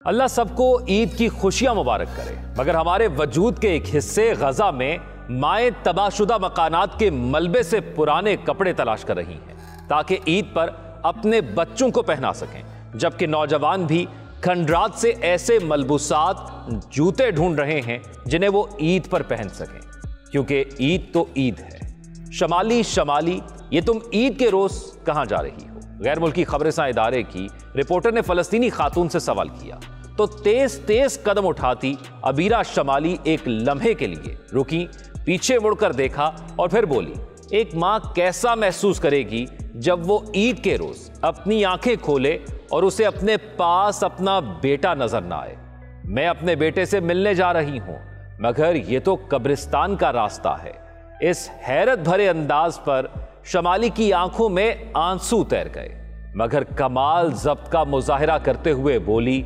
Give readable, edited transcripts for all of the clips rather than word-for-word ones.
اللہ سب کو عید کی خوشیاں مبارک کرے، مگر ہمارے وجود کے ایک حصے غزہ میں مائع تباہ شدہ مکانات کے ملبے سے پرانے کپڑے تلاش کر رہی ہیں تاکہ عید پر اپنے بچوں کو پہنا سکیں، جبکہ نوجوان بھی کھنڈرات سے ایسے ملبوسات، جوتے ڈھونڈ رہے ہیں جنہیں وہ عید پر پہن سکیں، کیونکہ عید تو عید ہے۔ شمالی یہ تم عید کے روز کہاں جا رہی ہو؟ غیر ملکی خبررساں ادارے کی رپورٹر نے فلسطینی خاتون سے سوال کیا تو تیز قدم اٹھاتی عبیرہ شمالی ایک لمحے کے لیے رکی، پیچھے مڑ کر دیکھا اور پھر بولی، ایک ماں کیسا محسوس کرے گی جب وہ عید کے روز اپنی آنکھیں کھولے اور اسے اپنے پاس اپنا بیٹا نظر نہ آئے۔ میں اپنے بیٹے سے ملنے جا رہی ہوں، مگر یہ تو قبرستان کا راستہ ہے۔ اس حیرت بھرے انداز پر شمالی کی آنکھوں میں آنسو تیر گئے، مگر کمال ضبط کا مظاہرہ کرتے ہوئے بولی،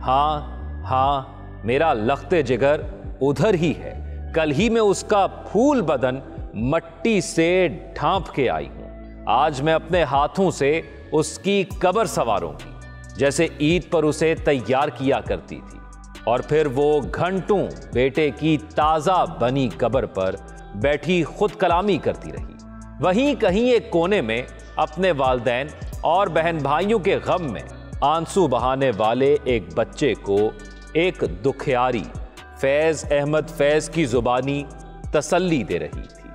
ہاں میرا لخت جگر ادھر ہی ہے، کل ہی میں اس کا پھول بدن مٹی سے ڈھانپ کے آئی ہوں، آج میں اپنے ہاتھوں سے اس کی قبر سنواروں گی جیسے عید پر اسے تیار کیا کرتی تھی۔ اور پھر وہ گھنٹوں بیٹے کی تازہ بنی قبر پر بیٹھی خود کلامی کرتی رہی۔ وہیں کہیں ایک کونے میں اپنے والدین اور بہن بھائیوں کے غم میں آنسو بہانے والے ایک بچے کو ایک دکھیاری فیض احمد فیض کی زبانی تسلی دے رہی تھی،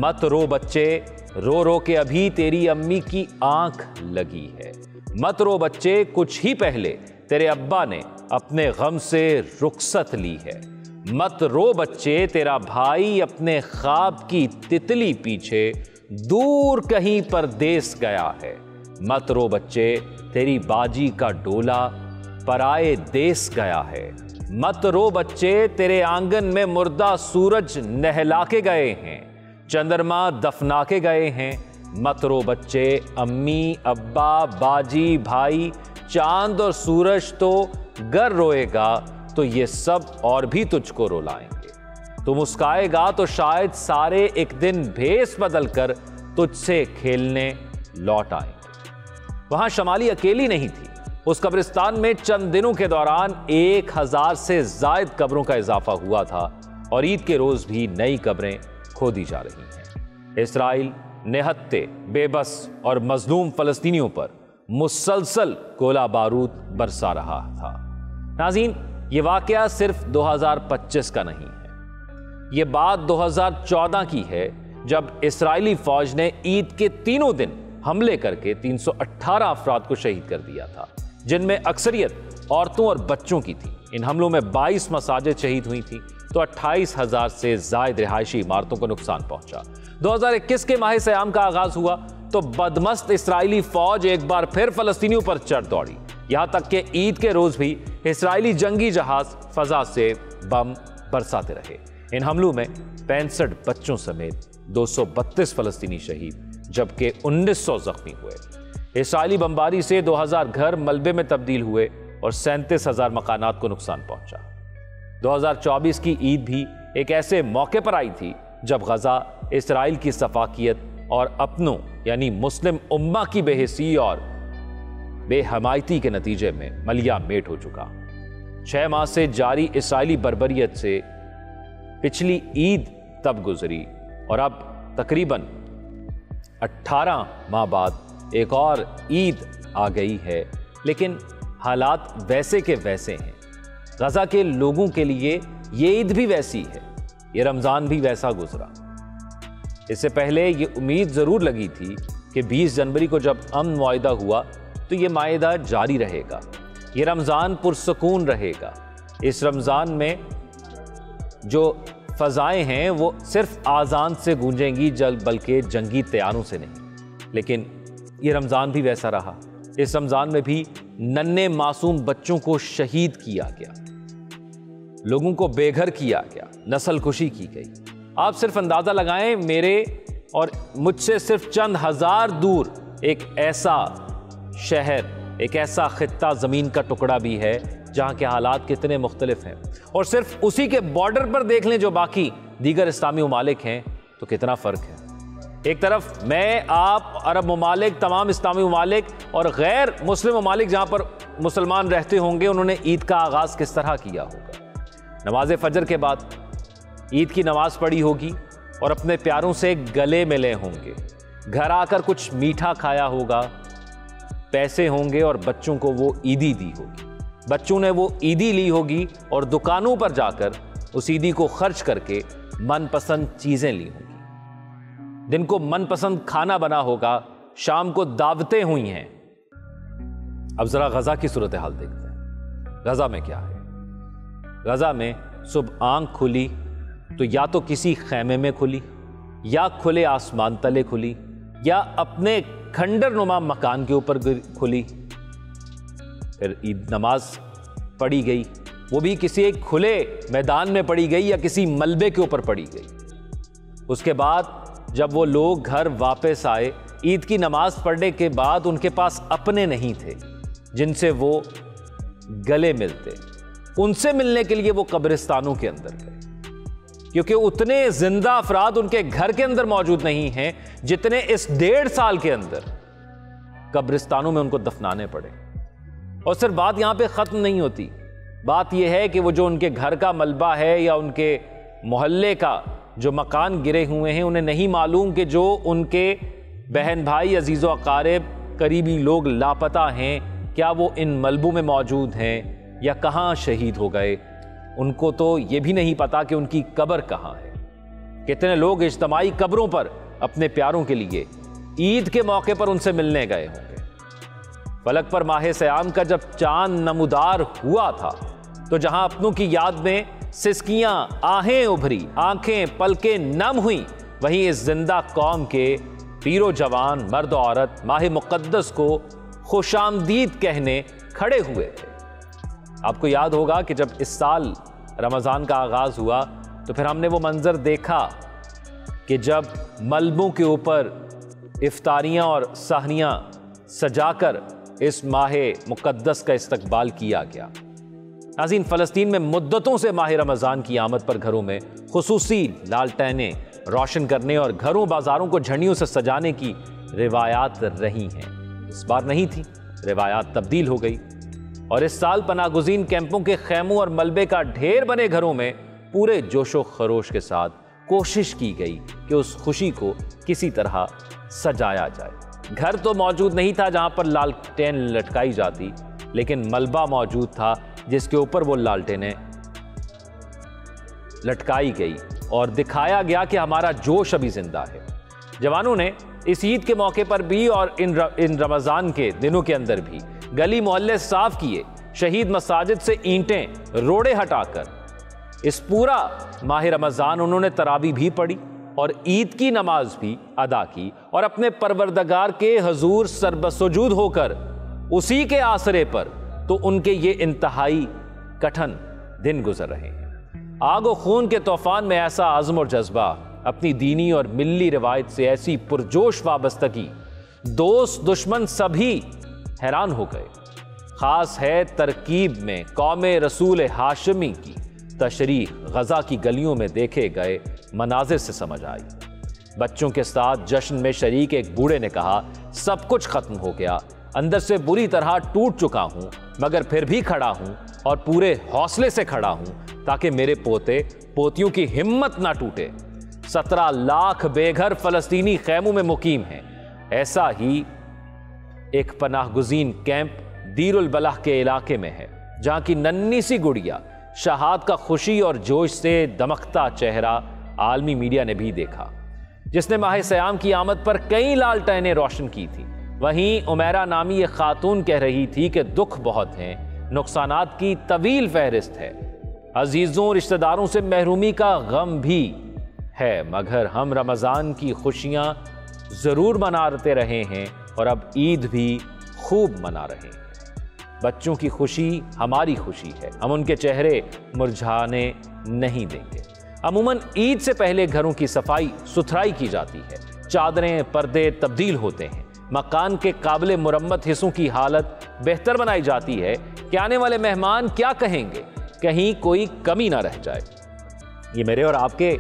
مت رو بچے، رو رو کے ابھی تیری امی کی آنکھ لگی ہے، مت رو بچے، کچھ ہی پہلے تیرے ابا نے اپنے غم سے رخصت لی ہے، مت رو بچے، تیرا بھائی اپنے خواب کی تتلی پیچھے دور کہیں پردیس گیا ہے، مت رو بچے، تیری باجی کا ڈولا پرائے دیس گیا ہے، مت رو بچے، تیرے آنگن میں مردہ سورج نہلا کے گئے ہیں، چندرما دفنا کے گئے ہیں، مت رو بچے، امی، ابا، باجی، بھائی، چاند اور سورج تو گر روئے گا تو یہ سب اور بھی تجھ کو رولائیں گے، تو مسکائے گا تو شاید سارے ایک دن بھیس بدل کر تجھ سے کھیلنے لوٹ آئیں گے۔ وہاں شمالی اکیلی نہیں تھی، اس قبرستان میں چند دنوں کے دوران 1000 سے زائد قبروں کا اضافہ ہوا تھا اور عید کے روز بھی نئی قبریں کھودی جا رہی ہیں۔ اسرائیل نہتے، بے بس اور مظلوم فلسطینیوں پر مسلسل گولہ بارود برسا رہا تھا۔ ناظرین، یہ واقعہ صرف 2025 کا نہیں ہے، یہ بات 2014 کی ہے جب اسرائیلی فوج نے عید کے تینوں دن حملے کر کے 318 افراد کو شہید کر دیا تھا، جن میں اکثریت عورتوں اور بچوں کی تھی۔ ان حملوں میں 22 مساجد شہید ہوئی تھیں تو 28,000 سے زائد رہائشی عمارتوں کو نقصان پہنچا۔ 2021 کے ماہ سیام کا آغاز ہوا تو بدمست اسرائیلی فوج ایک بار پھر فلسطینیوں پر چڑھ دوڑی، یہاں تک کہ عید کے روز بھی اسرائیلی جنگی جہاز فضا سے بم برساتے رہے۔ ان حملوں میں 65 بچوں سمیت 232 فلسطینی شہید جبکہ 1900 زخمی ہوئے۔ اسرائیلی بمباری سے 2000 گھر ملبے میں تبدیل ہوئے اور 37,000 مکانات کو نقصان پہنچا۔ 2024 کی عید بھی ایک ایسے موقع پر آئی تھی جب غزہ اسرائیل کی سفاکیت اور اپنوں یعنی مسلم امہ کی بے حسی اور بے حمایتی کے نتیجے میں ملیا میٹ ہو چکا۔ 6 ماہ سے جاری اسرائیلی بربریت سے پچھلی عید تب گزری اور اب تقریباً 18 ماہ بعد ایک اور عید آ گئی ہے، لیکن حالات ویسے کے ویسے ہیں۔ غزہ کے لوگوں کے لیے یہ عید بھی ویسی ہے، یہ رمضان بھی ویسا گزرا۔ اس سے پہلے یہ امید ضرور لگی تھی کہ 20 جنوری کو جب امن معاہدہ ہوا تو یہ معاہدہ جاری رہے گا، یہ رمضان پرسکون رہے گا، اس رمضان میں جو فضائیں ہیں وہ صرف آذان سے گونجیں گی بلکہ جنگی طیاروں سے نہیں۔ لیکن یہ رمضان بھی ویسا رہا، اس رمضان میں بھی ننھے معصوم بچوں کو شہید کیا گیا، لوگوں کو بے گھر کیا گیا، نسل کشی کی گئی۔ آپ صرف اندازہ لگائیں، میرے اور مجھ سے صرف چند ہزار دور ایک ایسا شہر، ایک ایسا خطہ زمین کا ٹکڑا بھی ہے جہاں کے حالات کتنے مختلف ہیں، اور صرف اسی کے بارڈر پر دیکھ لیں جو باقی دیگر اسلامی ممالک ہیں تو کتنا فرق ہے۔ ایک طرف میں، آپ، عرب ممالک، تمام اسلامی ممالک اور غیر مسلم ممالک جہاں پر مسلمان رہتے ہوں گے انہوں نے عید کا آغاز کس طرح کیا ہوگا؟ نماز فجر کے بعد عید کی نماز پڑھی ہوگی اور اپنے پیاروں سے گلے ملے ہوں گے، گھر آ کر کچھ میٹھا کھایا ہوگا، پیسے ہوں گے اور بچوں کو وہ عیدی دی ہوگی، بچوں نے وہ عیدی لی ہوگی اور دکانوں پر جا کر اس عیدی کو خرچ کر کے من پسند چیزیں لی ہوں گی، دن کو من پسند کھانا بنا ہوگا، شام کو دعوتیں ہوئی ہیں۔ اب ذرا غزہ کی صورتحال دیکھتے ہیں۔ غزہ میں کیا ہے؟ غزہ میں صبح آنکھ کھلی تو یا تو کسی خیمے میں کھلی، یا کھلے آسمان تلے کھلی، یا اپنے کھنڈر نما مکان کے اوپر کھلی۔ پھر عید نماز پڑھی گئی، وہ بھی کسی ایک کھلے میدان میں پڑھی گئی یا کسی ملبے کے اوپر پڑھی گئی۔ اس کے بعد جب وہ لوگ گھر واپس آئے، عید کی نماز پڑھنے کے بعد ان کے پاس اپنے نہیں تھے جن سے وہ گلے ملتے، ان سے ملنے کے لیے وہ قبرستانوں کے اندر گئے، کیونکہ اتنے زندہ افراد ان کے گھر کے اندر موجود نہیں ہیں جتنے اس 1.5 سال کے اندر قبرستانوں میں ان کو دفنانے پڑے۔ اور صرف بات یہاں پہ ختم نہیں ہوتی، بات یہ ہے کہ وہ جو ان کے گھر کا ملبہ ہے یا ان کے محلے کا جو مکان گرے ہوئے ہیں، انہیں نہیں معلوم کہ جو ان کے بہن بھائی، عزیز و اقارب، قریبی لوگ لاپتہ ہیں، کیا وہ ان ملبوں میں موجود ہیں یا کہاں شہید ہو گئے۔ ان کو تو یہ بھی نہیں پتا کہ ان کی قبر کہاں ہے۔ کتنے لوگ اجتماعی قبروں پر اپنے پیاروں کے لیے عید کے موقع پر ان سے ملنے گئے ہوں گے۔ فلک پر ماہ سیام کا جب چاند نمودار ہوا تھا تو جہاں اپنوں کی یاد میں سسکیاں، آہیں ابھری، آنکھیں پلکیں نم ہوئیں، وہیں اس زندہ قوم کے پیر و جوان، مرد و عورت ماہ مقدس کو خوش آمدید کہنے کھڑے ہوئے تھے۔ آپ کو یاد ہوگا کہ جب اس سال رمضان کا آغاز ہوا تو پھر ہم نے وہ منظر دیکھا کہ جب ملبوں کے اوپر افطاریاں اور سحنیاں سجا کر اس ماہ مقدس کا استقبال کیا گیا۔ ناظرین، فلسطین میں مدتوں سے ماہ رمضان کی آمد پر گھروں میں خصوصی لالٹینیں روشن کرنے اور گھروں بازاروں کو جھنڈیوں سے سجانے کی روایات رہی ہیں۔ اس بار نہیں تھی، روایات تبدیل ہو گئی، اور اس سال پناہ گزین کیمپوں کے خیموں اور ملبے کا ڈھیر بنے گھروں میں پورے جوش و خروش کے ساتھ کوشش کی گئی کہ اس خوشی کو کسی طرح سجایا جائے۔ گھر تو موجود نہیں تھا جہاں پر لالٹین لٹکائی جاتی، لیکن ملبہ موجود تھا جس کے اوپر وہ لالٹینیں لٹکائی گئی اور دکھایا گیا کہ ہمارا جوش ابھی زندہ ہے۔ جوانوں نے اس عید کے موقع پر بھی اور ان رمضان کے دنوں کے اندر بھی گلی محلے صاف کیے، شہید مساجد سے اینٹیں روڑے ہٹا کر اس پورا ماہ رمضان انہوں نے تراویح بھی پڑھی اور عید کی نماز بھی ادا کی، اور اپنے پروردگار کے حضور سربسجود ہو کر اسی کے آسرے پر تو ان کے یہ انتہائی کٹھن دن گزر رہے ہیں۔ آگ و خون کے طوفان میں ایسا عزم اور جذبہ، اپنی دینی اور ملی روایت سے ایسی پرجوش وابستگی، دوست دشمن سبھی حیران ہو گئے۔ خاص ہے ترکیب میں قوم رسول ہاشمی کی تشریح غزہ کی گلیوں میں دیکھے گئے مناظر سے سمجھ آئی۔ بچوں کے ساتھ جشن میں شریک ایک بوڑھے نے کہا، سب کچھ ختم ہو گیا، اندر سے بری طرح ٹوٹ چکا ہوں، مگر پھر بھی کھڑا ہوں اور پورے حوصلے سے کھڑا ہوں تاکہ میرے پوتے پوتیوں کی ہمت نہ ٹوٹے۔ 17 لاکھ بے گھر فلسطینی خیموں میں مقیم ہیں۔ ایسا ہی ایک پناہ گزین کیمپ دیر البلح کے علاقے میں ہے، جہاں کی ننھی سی گڑیا شہاد کا خوشی اور جوش سے دمکتا چہرہ عالمی میڈیا نے بھی دیکھا، جس نے ماہ سیام کی آمد پر کئی لالٹینیں روشن کی تھی۔ وہیں عمیرہ نامی ایک خاتون کہہ رہی تھی کہ دکھ بہت ہیں، نقصانات کی طویل فہرست ہے، عزیزوں رشتہ داروں سے محرومی کا غم بھی ہے، مگر ہم رمضان کی خوشیاں ضرور مناتے رہے ہیں اور اب عید بھی خوب منا رہے ہیں۔ بچوں کی خوشی ہماری خوشی ہے، ہم ان کے چہرے مرجھانے نہیں دیں گے۔ عموماً عید سے پہلے گھروں کی صفائی ستھرائی کی جاتی ہے، چادریں پردے تبدیل ہوتے ہیں، مکان کے قابل مرمت حصوں کی حالت بہتر بنائی جاتی ہے کہ آنے والے مہمان کیا کہیں گے، کہیں کوئی کمی نہ رہ جائے۔ یہ میرے اور آپ کے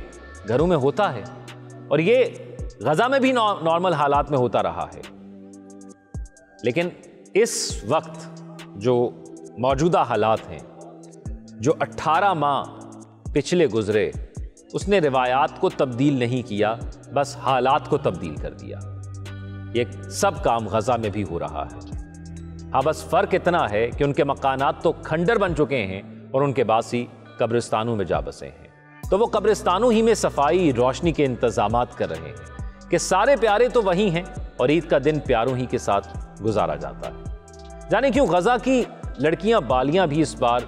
گھروں میں ہوتا ہے، اور یہ غزہ میں بھی نارمل حالات میں ہوتا رہا ہے، لیکن اس وقت جو موجودہ حالات ہیں، جو 18 ماہ پچھلے گزرے، اس نے روایات کو تبدیل نہیں کیا، بس حالات کو تبدیل کر دیا۔ یہ سب کام غزہ میں بھی ہو رہا ہے۔ ہاں بس فرق اتنا ہے کہ ان کے مکانات تو کھنڈر بن چکے ہیں اور ان کے باسی قبرستانوں میں جا بسے ہیں، تو وہ قبرستانوں ہی میں صفائی روشنی کے انتظامات کر رہے ہیں کہ سارے پیارے تو وہی ہیں اور عید کا دن پیاروں ہی کے ساتھ گزارا جاتا ہے۔ جانے کیوں غزہ کی لڑکیاں بالیاں بھی اس بار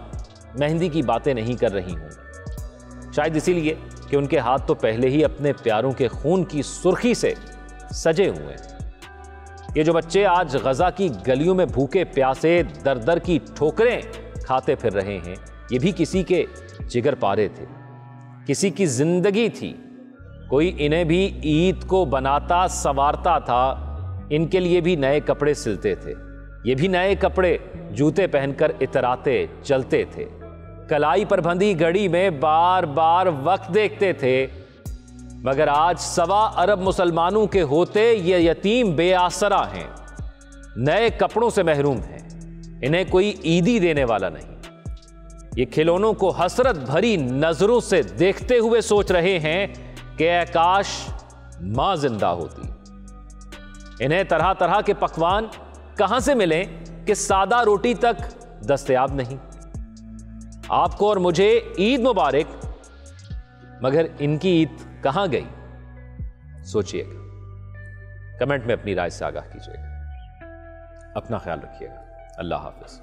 مہندی کی باتیں نہیں کر رہی ہوں، شاید اسی لیے کہ ان کے ہاتھ تو پہلے ہی اپنے پیاروں کے خون کی سرخی سے سجے ہوئے ہیں۔ یہ جو بچے آج غزہ کی گلیوں میں بھوکے پیاسے در در کی ٹھوکریں کھاتے پھر رہے ہیں، یہ بھی کسی کے جگر پارے تھے، کسی کی زندگی تھی۔ کوئی انہیں بھی عید کو بناتا سنوارتا تھا، ان کے لیے بھی نئے کپڑے سلتے تھے، یہ بھی نئے کپڑے جوتے پہن کر اتراتے چلتے تھے، کلائی پر بندھی گھڑی میں بار بار وقت دیکھتے تھے۔ مگر آج 1.25 ارب مسلمانوں کے ہوتے یہ یتیم بے آسرا ہیں، نئے کپڑوں سے محروم ہیں، انہیں کوئی عیدی دینے والا نہیں۔ یہ کھلونوں کو حسرت بھری نظروں سے دیکھتے ہوئے سوچ رہے ہیں کہ اے کاش ماں زندہ ہوتی۔ انہیں طرح طرح کے پکوان کہاں سے ملیں کہ سادہ روٹی تک دستیاب نہیں۔ آپ کو اور مجھے عید مبارک، مگر ان کی عید کہاں گئی؟ سوچئے گا، کمنٹ میں اپنی رائے سے آگاہ کیجیے گا۔ اپنا خیال رکھیے گا۔ اللہ حافظ۔